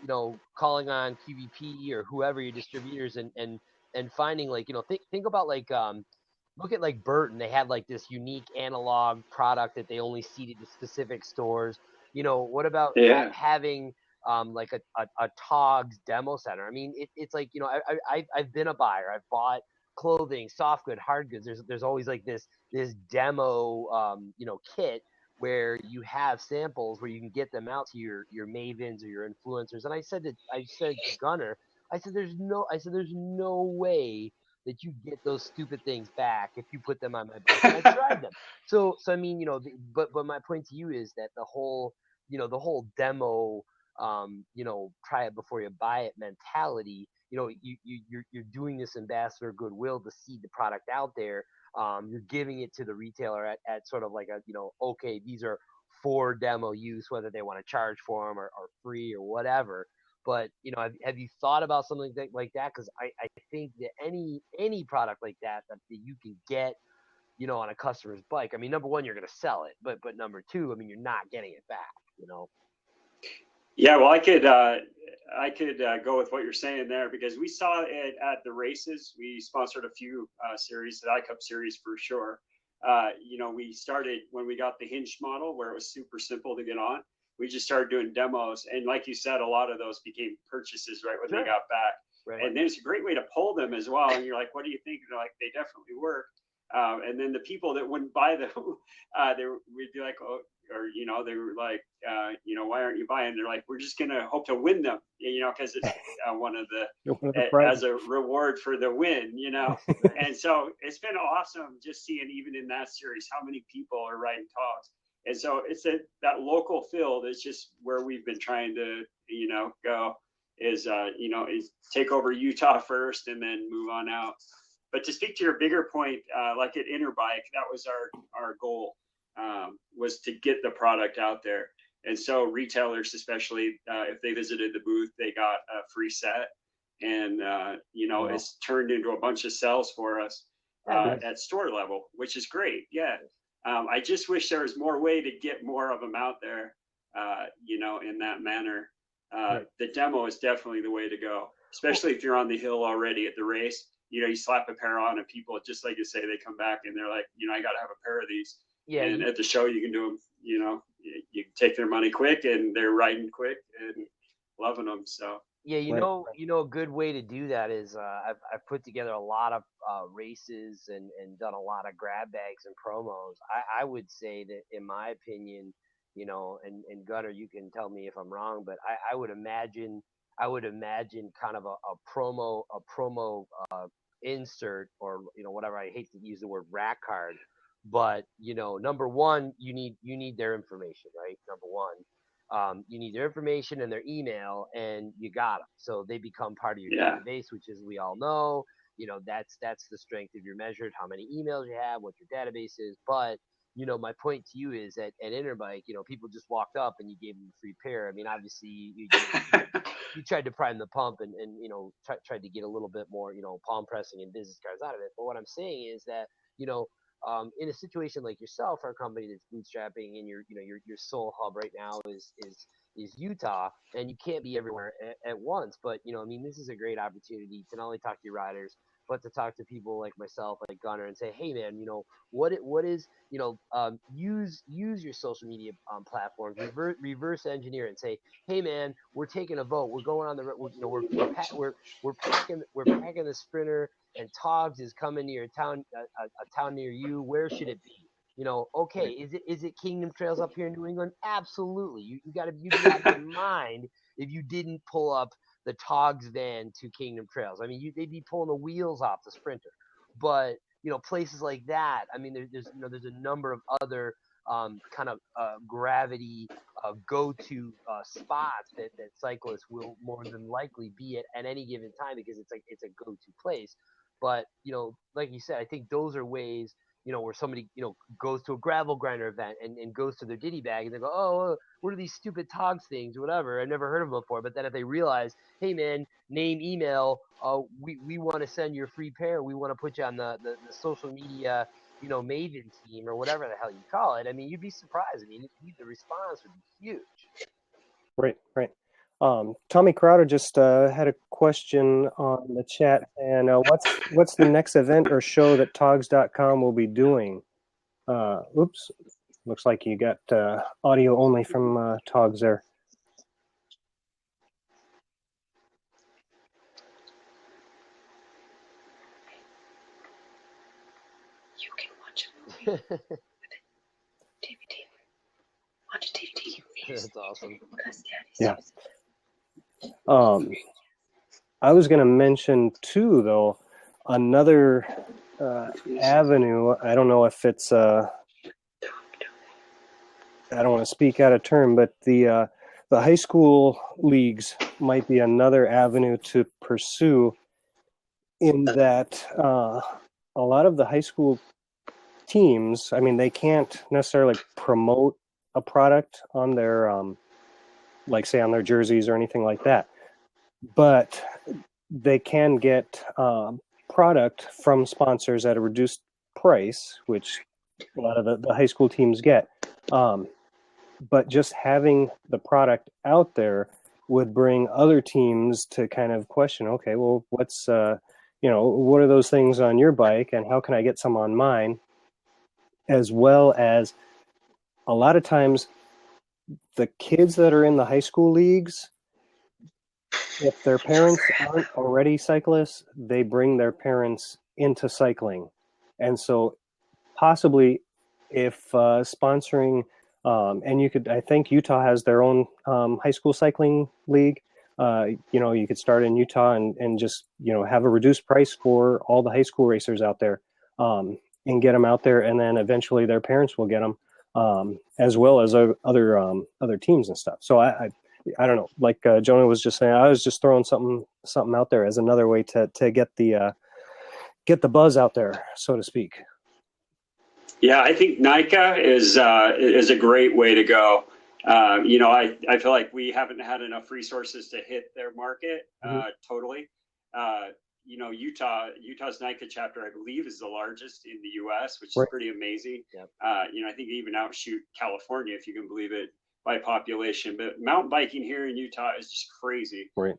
calling on QVP or whoever your distributors and finding like, think about like, look at like Burton. They had like this unique analog product that they only seeded to specific stores. What about having like a TOGS demo center? I mean, it's like, I've been a buyer. I've bought clothing, soft good, hard goods. There's always like this demo kit where you have samples where you can get them out to your mavens or your influencers. And I said to Gunner, I said there's no way that you get those stupid things back if you put them on my bike. And I tried them. So I mean, but my point to you is that the whole demo, try it before you buy it mentality. You're doing this ambassador goodwill to seed the product out there. You're giving it to the retailer at sort of like a, okay, these are for demo use, whether they want to charge for them or free or whatever. But have you thought about something like that? Because I think that any product like that you can get, on a customer's bike. I mean, number one, you're going to sell it, but number two, I mean, you're not getting it back. Yeah, well, I could go with what you're saying there, because we saw it at the races. We sponsored a few series, the iCup series for sure. We started when we got the hinged model, where it was super simple to get on. We just started doing demos, and like you said, a lot of those became purchases right when they got back. Right. And then it's a great way to pull them as well. And you're like, what do you think? And they're like, they definitely work. And then the people that wouldn't buy them, we'd be like, oh, or they were like, why aren't you buying? They're like, we're just gonna hope to win them, because it's one of the as a reward for the win, And so it's been awesome just seeing, even in that series, how many people are riding TOGS. And so it's that local field is just where we've been trying to, go is take over Utah first and then move on out. But to speak to your bigger point, like at Interbike, that was our goal, was to get the product out there. And so retailers, especially if they visited the booth, they got a free set, and it's turned into a bunch of sales for us at store level, which is great. Yeah. I just wish there was more way to get more of them out there, in that manner. The demo is definitely the way to go, especially if you're on the hill already at the race. You slap a pair on and people, just like you say, they come back and they're like, I got to have a pair of these. Yeah. And at the show, you can do them, you take their money quick, and they're riding quick and loving them. So. Yeah, a good way to do that is I've put together a lot of races and done a lot of grab bags and promos. I would say that, in my opinion, and Gunnar, you can tell me if I'm wrong, but I would imagine kind of a promo insert, or whatever. I hate to use the word rack card, but number one, you need their information, right? Number one. You need their information and their email, and you got them. So they become part of your database, which, as we all know, that's the strength of your measured, how many emails you have, what your database is. But, my point to you is that at Interbike, people just walked up and you gave them a free pair. I mean, obviously you tried to prime the pump and tried to get a little bit more, palm pressing and business cards out of it. But what I'm saying is that, in a situation like yourself, our company that's bootstrapping, and your sole hub right now is Utah, and you can't be everywhere at once. But this is a great opportunity to not only talk to your riders, but to talk to people like myself, like Gunnar, and say, hey man, what is use your social media platforms, reverse engineer, and say, hey man, we're taking a vote, we're going on the we're packing the Sprinter, and TOGS is coming to your town, a town near you. Where should it be? Okay, is it Kingdom Trails up here in New England? Absolutely. You got to be out of your mind if you didn't pull up the TOGS van to Kingdom Trails. I mean, they'd be pulling the wheels off the Sprinter. But places like that. I mean, there's a number of other kind of gravity go-to spots that cyclists will more than likely be at any given time, because it's a go-to place. But like you said, I think those are ways where somebody goes to a gravel grinder event and goes to their ditty bag, and they go, oh, what are these stupid TOGS things or whatever? I've never heard of them before. But then if they realize, hey man, name, email, we want to send you a free pair, we want to put you on the social media Maven team, or whatever the hell you call it. I mean, you'd be surprised. I mean, the response would be huge. Right. Tommy Crowder just had a question on the chat, and what's the next event or show that TOGS.com will be doing? Oops, looks like you got audio only from TOGS there. You can watch a movie with a DVD. Watch a DVD. That's awesome. Yeah. I was going to mention too, though, another avenue. I don't know if it's I don't want to speak out of turn, but the high school leagues might be another avenue to pursue, in that a lot of the high school teams, I mean, they can't necessarily promote a product on their like say on their jerseys or anything like that, but they can get product from sponsors at a reduced price, which a lot of the high school teams get. But just having the product out there would bring other teams to kind of question, okay, well, what's what are those things on your bike, and how can I get some on mine? As well as, a lot of times, the kids that are in the high school leagues, if their parents aren't already cyclists, they bring their parents into cycling. And so possibly if sponsoring, and I think Utah has their own high school cycling league. You could start in Utah and just, have a reduced price for all the high school racers out there, and get them out there. And then eventually their parents will get them. As well as other teams and stuff. So I don't know. Like Jonah was just saying, I was just throwing something out there as another way to get the get the buzz out there, so to speak. Yeah, I think NICA is a great way to go. I feel like we haven't had enough resources to hit their market totally. Utah's NICA chapter, I believe, is the largest in the U.S., which is pretty amazing. Yep. I think they even outshoot California, if you can believe it, by population. But mountain biking here in Utah is just crazy. Right.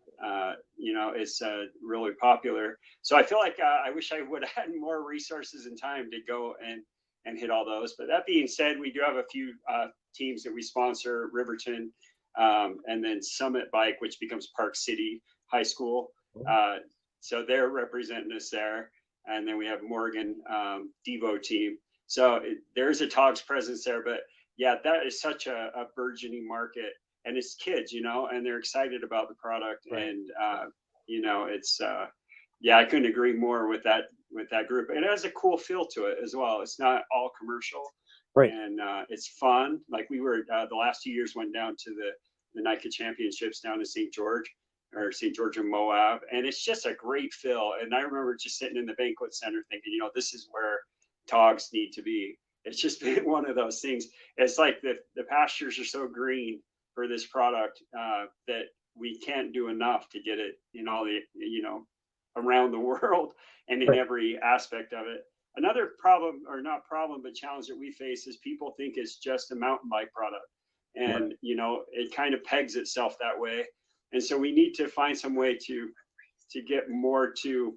It's really popular. So I feel like I wish I would have had more resources and time to go and hit all those. But that being said, we do have a few teams that we sponsor, Riverton, and then Summit Bike, which becomes Park City High School. So they're representing us there. And then we have Morgan Devo team. So there's a TOGS presence there. But yeah, that is such a burgeoning market. And it's kids, and they're excited about the product. Right. And, it's, I couldn't agree more with that group. It has a cool feel to it as well. It's not all commercial. Right. And it's fun. Like we were, the last 2 years went down to the NICA championships down in St. George and Moab. And it's just a great feel. And I remember just sitting in the banquet center thinking, this is where TOGS need to be. It's just been one of those things. It's like the pastures are so green for this product that we can't do enough to get it in all the, around the world and in every aspect of it. Another problem, or not problem, but challenge that we face is people think it's just a mountain bike product. And, it kind of pegs itself that way. And so we need to find some way to get more to,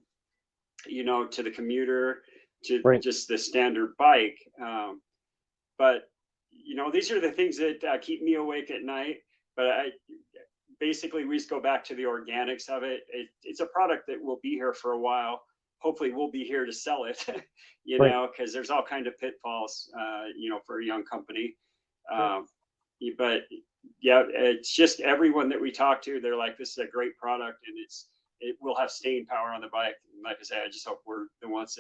to the commuter, to just the standard bike. But, these are the things that keep me awake at night. But basically, we just go back to the organics of it. It's a product that will be here for a while. Hopefully we'll be here to sell it, because there's all kinds of pitfalls, for a young company. But yeah, it's just everyone that we talk to, they're like, this is a great product and it will have staying power on the bike. And like I said, I just hope we're the ones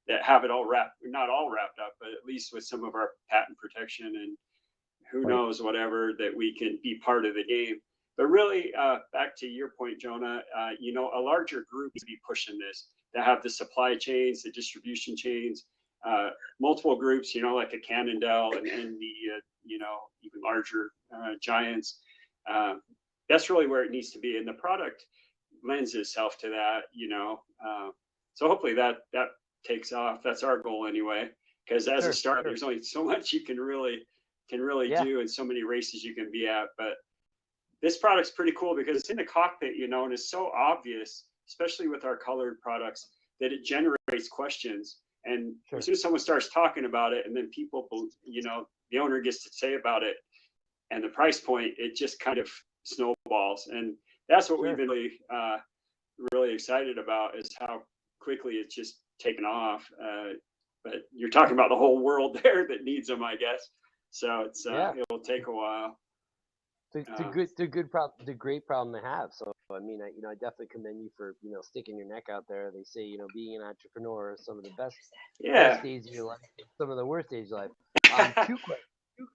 that have it all not all wrapped up, but at least with some of our patent protection and who knows, whatever, that we can be part of the game. But really, back to your point, Jonah, a larger group to be pushing this, to have the supply chains, the distribution chains, multiple groups, like a Cannondale and the, even larger giants. That's really where it needs to be. And the product lends itself to that, so hopefully that takes off. That's our goal anyway, because as a starter, there's only so much you can really do and so many races you can be at. But this product's pretty cool because it's in the cockpit, and it's so obvious, especially with our colored products, that it generates questions. And as soon as someone starts talking about it, and then people, the owner gets to say about it, and the price point, it just kind of snowballs. And that's what we've been really excited about, is how quickly it's just taken off. But you're talking about the whole world there that needs them, I guess. So it's it'll take a while. It's a great problem to have. So I mean, I definitely commend you for sticking your neck out there. They say being an entrepreneur is some of the best days of your life, some of the worst days of your life.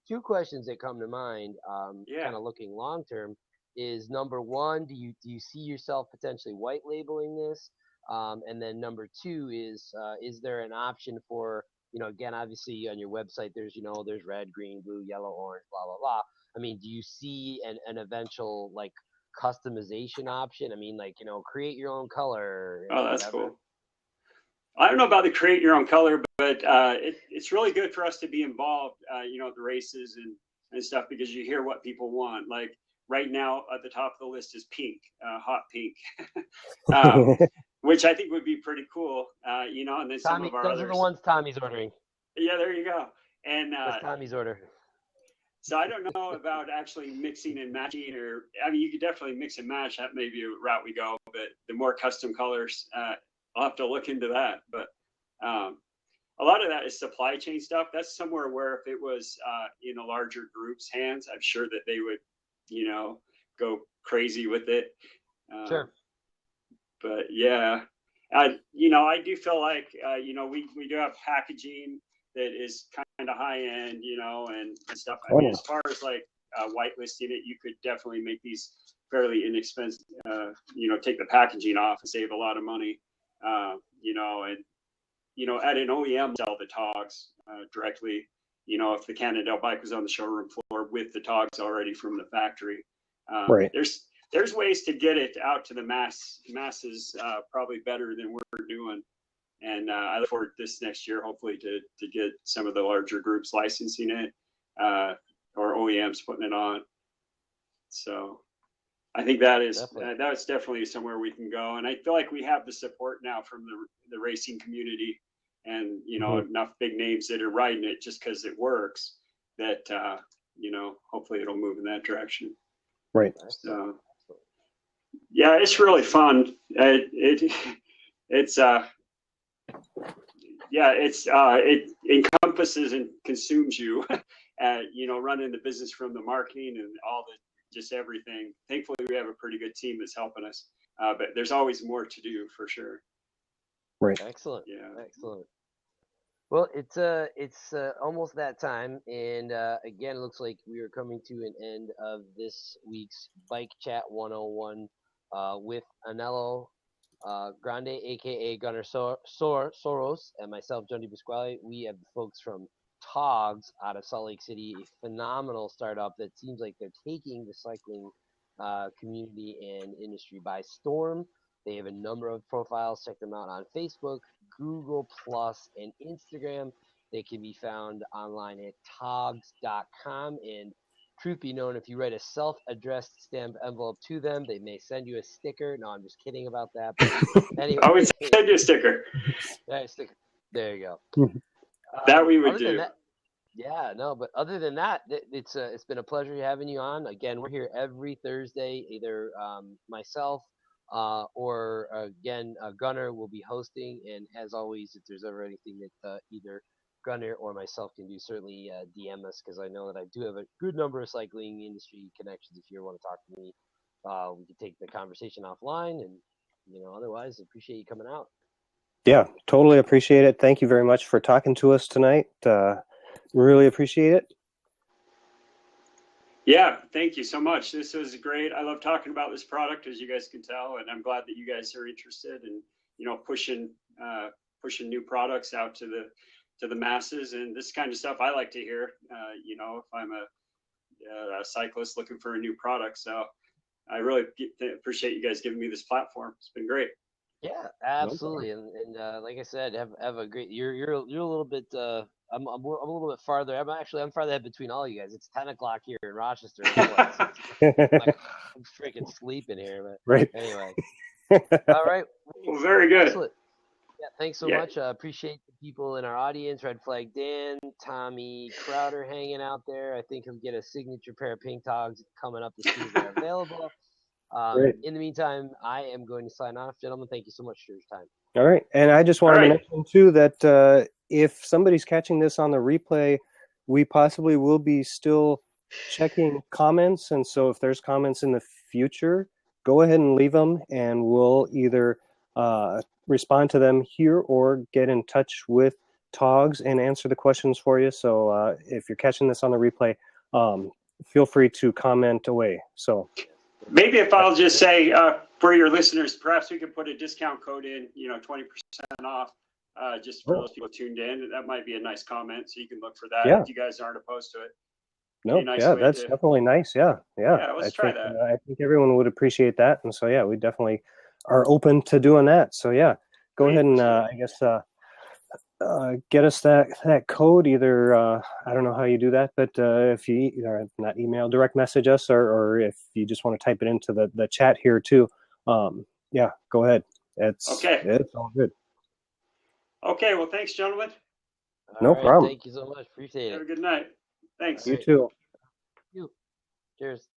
Two questions that come to mind. Kind of looking long term is, number one, do you see yourself potentially white labeling this? And then number two is there an option for again, obviously on your website there's there's red, green, blue, yellow, orange, blah blah blah. I mean, do you see an eventual like customization option? I mean, like create your own color. Oh, that's cool. I don't know about the create your own color, but it's really good for us to be involved, at the races and stuff, because you hear what people want. Like right now at the top of the list is pink, hot pink, which I think would be pretty cool. And then some of our others. Those are the ones Tommy's ordering. Yeah, there you go. And that's Tommy's order. So I don't know about actually mixing and matching, or I mean, you could definitely mix and match. That may be a route we go, but the more custom colors, I'll have to look into that. But a lot of that is supply chain stuff. That's somewhere where if it was in a larger group's hands, I'm sure that they would, go crazy with it. Sure. But yeah, I do feel like, we do have packaging that is kind of high end, and stuff. I mean, as far as like whitelisting it, you could definitely make these fairly inexpensive, take the packaging off and save a lot of money. At an OEM sell the TOGS directly. If the Cannondale bike was on the showroom floor with the TOGS already from the factory. Right. There's ways to get it out to the masses probably better than we're doing. And I look forward this next year, hopefully, to get some of the larger groups licensing it or OEMs putting it on. So I think that's definitely somewhere we can go. And I feel like we have the support now from the racing community and, enough big names that are riding it just because it works that, hopefully it'll move in that direction. Right. So, yeah, it's really fun. It encompasses and consumes you, running the business from the marketing and all just everything. Thankfully, we have a pretty good team that's helping us, but there's always more to do for sure. Right. Excellent. Yeah. Excellent. Well, it's almost that time, and again, it looks like we are coming to an end of this week's Bike Chat 101 with Anello Grande, aka Gunnar Soros, and myself, John DiPasquale. We have the folks from TOGS out of Salt Lake City, a phenomenal startup that seems like they're taking the cycling community and industry by storm. They have a number of profiles. Check them out on Facebook, Google Plus, and Instagram. They can be found online at togs.com. And truth be known, if you write a self-addressed stamped envelope to them, they may send you a sticker. No, I'm just kidding about that. But anyway, I would send you a sticker. Yeah, sticker. There you go. That we would do. But other than that, it's been a pleasure having you on. Again, we're here every Thursday. Either myself or again Gunnar will be hosting. And as always, if there's ever anything that either Gunnar or myself can do, certainly DM us, because I know that I do have a good number of cycling industry connections. If you ever want to talk to me, we can take the conversation offline. And otherwise, appreciate you coming out. Yeah, totally appreciate it. Thank you very much for talking to us tonight. Really appreciate it. Yeah, thank you so much. This was great. I love talking about this product, as you guys can tell, and I'm glad that you guys are interested in, pushing new products out to the masses. And this kind of stuff I like to hear. If I'm a cyclist looking for a new product, so I really appreciate you guys giving me this platform. It's been great. Yeah, absolutely. And like I said, have a great. You're a little bit. I'm a little bit farther. I'm farther ahead between all you guys. It's 10 o'clock here in Rochester. I'm freaking sleeping here, but right. Anyway. All right. Well, very good. Excellent. Yeah, thanks so much. Appreciate the people in our audience. Red Flag Dan, Tommy Crowder hanging out there. I think he'll get a signature pair of pink togs coming up as soon as they're available. In the meantime, I am going to sign off. Gentlemen, thank you so much for your time. All right. And I just wanted to mention, too, that if somebody's catching this on the replay, we possibly will be still checking comments. And so if there's comments in the future, go ahead and leave them, and we'll either respond to them here or get in touch with TOGS and answer the questions for you. So if you're catching this on the replay, feel free to comment away. So maybe if I'll just say for your listeners, perhaps we could put a discount code in, 20% off, just for those people tuned in. That might be a nice comment, so you can look for that if you guys aren't opposed to it. No, that's definitely nice. Yeah, let's try that. I think everyone would appreciate that, and so we definitely are open to doing that. So go ahead and I guess get us that code. Either I don't know how you do that, but if you not email, direct message us, or if you just want to type it into the chat here too. Go ahead. It's all good. Okay, well, thanks, gentlemen. No problem. Thank you so much. Appreciate it. Have a good night. Thanks. You too. Cheers.